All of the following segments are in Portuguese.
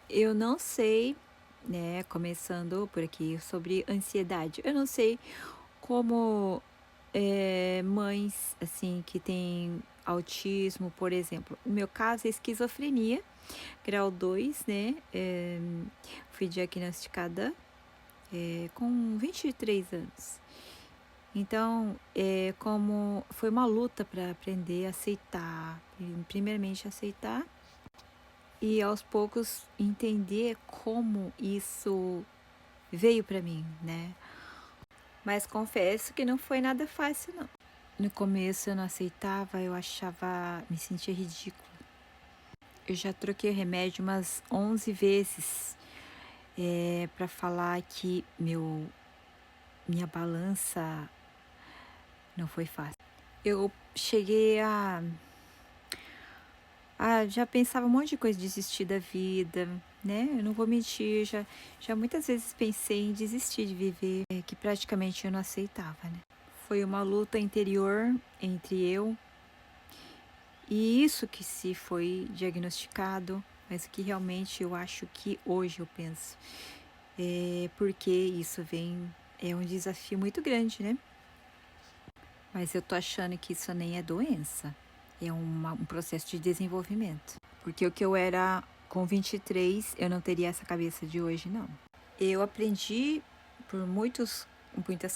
Eu não sei, né, começando por aqui, sobre ansiedade. Eu não sei como, mães, assim, que têm autismo, por exemplo. No meu caso é esquizofrenia, grau 2, né, fui diagnosticada, com 23 anos. Então, como foi uma luta para aprender a aceitar, primeiramente aceitar e aos poucos entender como isso veio para mim, né. Mas confesso que não foi nada fácil não. No começo eu não aceitava, eu achava, me sentia ridícula. Eu já troquei remédio umas 11 vezes, para falar que minha balança não foi fácil. Eu cheguei já pensava um monte de coisa, desistir da vida, né, eu não vou mentir, já muitas vezes pensei em desistir de viver, que praticamente eu não aceitava, né. Foi uma luta interior entre eu e isso que se foi diagnosticado, mas que realmente eu acho que hoje eu penso, porque isso é um desafio muito grande, né. Mas eu tô achando que isso nem é doença, é um processo de desenvolvimento. Porque o que eu era com 23, eu não teria essa cabeça de hoje, não. Eu aprendi por muitas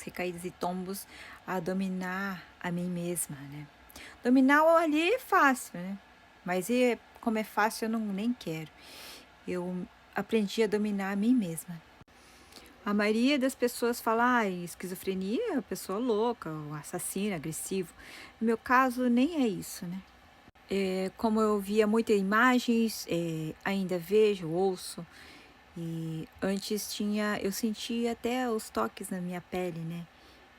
recaídas e tombos a dominar a mim mesma, né. Dominar o ali é fácil, né, mas como é fácil eu nem quero. Eu aprendi a dominar a mim mesma. A maioria das pessoas fala: "Ai, esquizofrenia é a pessoa louca, o assassino, agressivo". No meu caso nem é isso, né. Como eu via muitas imagens, ainda vejo, ouço, e antes eu sentia até os toques na minha pele, né,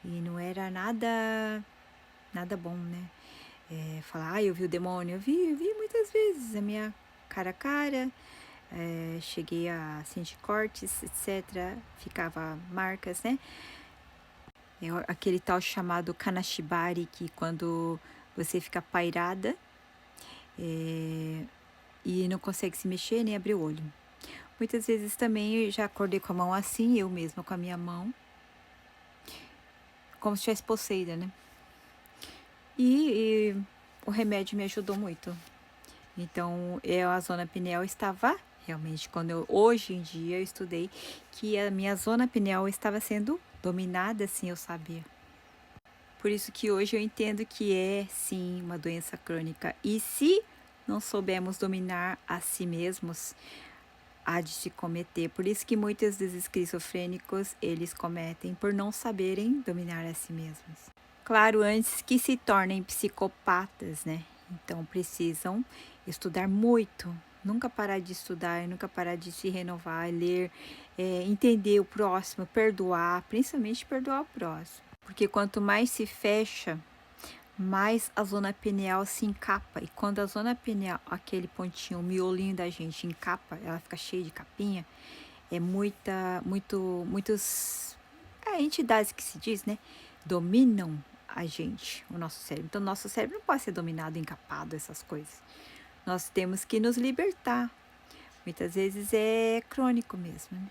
e não era nada bom, né. Falar: "Ai, eu vi o demônio", eu vi muitas vezes a minha cara a cara, cheguei a sentir cortes, etcétera, ficava marcas, né. Aquele tal chamado kanashibari, que quando você fica pairada, eh, e não consegue se mexer nem abrir o olho. Muitas vezes também eu já acordei com a mão assim, eu mesma com a minha mão, como se estivesse possuída, né. E o remédio me ajudou muito. Então, a zona pineal estava realmente, hoje em dia eu estudei que a minha zona pineal estava sendo dominada, assim, eu sabia. Por isso que hoje eu entendo que é sim uma doença crônica. E se não soubermos dominar a si mesmos, há de se cometer. Por isso que muitos dos esquizofrênicos, eles cometem por não saberem dominar a si mesmos. Claro, antes que se tornem psicopatas, né? Então precisam estudar muito, nunca parar de estudar, nunca parar de se renovar, ler, entender o próximo, perdoar, principalmente perdoar o próximo. Porque quanto mais se fecha, mais a zona pineal se encapa. E quando a zona pineal, aquele pontinho, o miolinho da gente encapa, ela fica cheia de capinha, muitos entidades que se diz, né, dominam a gente, o nosso cérebro. Então, nosso cérebro não pode ser dominado, encapado, essas coisas. Nós temos que nos libertar. Muitas vezes é crônico mesmo, né?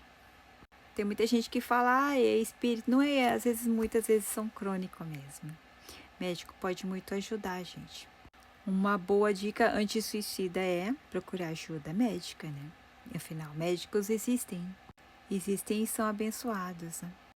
Tem muita gente que fala, é espírito. Não é, muitas vezes são crônico mesmo. Médico pode muito ajudar a gente. Uma boa dica anti-suicida é procurar ajuda médica, né? Afinal, médicos existem. Existem e são abençoados, né?